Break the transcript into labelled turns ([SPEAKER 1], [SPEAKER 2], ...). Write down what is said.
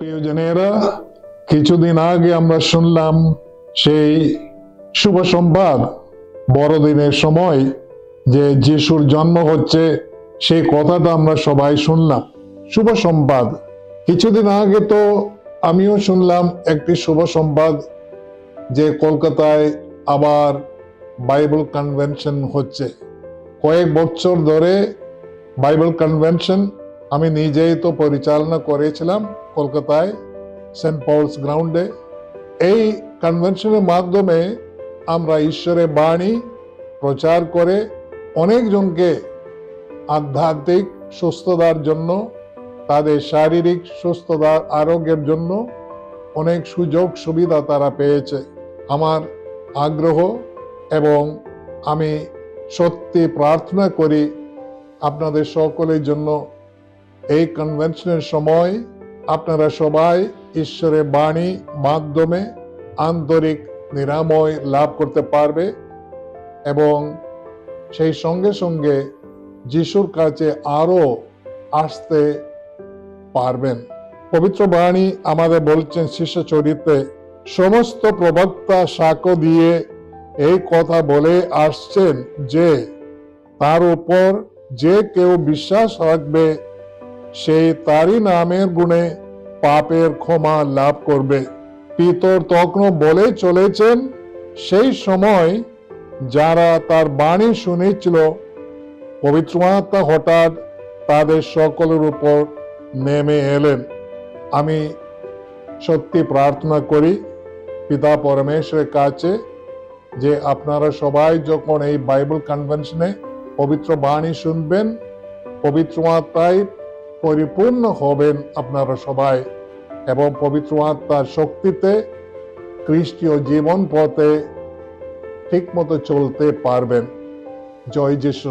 [SPEAKER 1] প্রিয়জনেরা, কিছুদিন আগে আমরা শুনলাম সেই শুভ সংবাদ, বড়দিনের সময় যে যিশুর জন্ম হচ্ছে, সেই কথাটা আমরা সবাই শুনলাম। শুভ সংবাদ। কিছুদিন আগে তো আমিও শুনলাম একটি শুভ সংবাদ যে কলকাতায় আবার বাইবেল কনভেনশন হচ্ছে। কয়েক বছর ধরে বাইবেল কনভেনশন আমি নিজেই তো পরিচালনা করেছিলাম কলকাতায় সেন্ট পলস গ্রাউন্ডে। এই কনভেনশনের মাধ্যমে আমরা ঈশ্বরের বাণী প্রচার করে অনেকজনকে আধ্যাত্মিক সুস্থতার জন্য, তাদের শারীরিক সুস্থতার আরোগ্যের জন্য অনেক সুযোগ সুবিধা তারা পেয়েছে। আমার আগ্রহ এবং আমি সত্যি প্রার্থনা করি আপনাদের সকলের জন্য এই কনভেনশনের সময় আপনারা সবাই ঈশ্বরের বাণী মাধ্যমে আন্তরিক নিরাময় লাভ করতে পারবে এবং সেই সঙ্গে সঙ্গে যিশুর কাছে আরো আসতে পারবেন। পবিত্র বাণী আমাদের বলছেন শিষ্য চরিত্রে, সমস্ত প্রবক্তা সাক্ষ্য দিয়ে এই কথা বলে আসছেন যে তার উপর যে কেউ বিশ্বাস রাখবে সেই তারই নামের গুণে পাপের ক্ষমা লাভ করবে। পিতর তখন বলে চলেছেন, সেই সময় যারা তার বাণী শুনেছিল পবিত্র আত্মা হঠাৎ তাদের সকলের উপর নেমে এলেন। আমি সত্যি প্রার্থনা করি পিতা পরমেশ্বরের কাছে যে আপনারা সবাই যখন এই বাইবেল কনভেনশনে পবিত্র বাণী শুনবেন, পবিত্র আত্মায় পরিপূর্ণ হবেন আপনারা সবাই এবং পবিত্র আত্মার শক্তিতে খ্রিস্টীয় জীবন পথে ঠিক মতো চলতে পারবেন। জয় যিশু।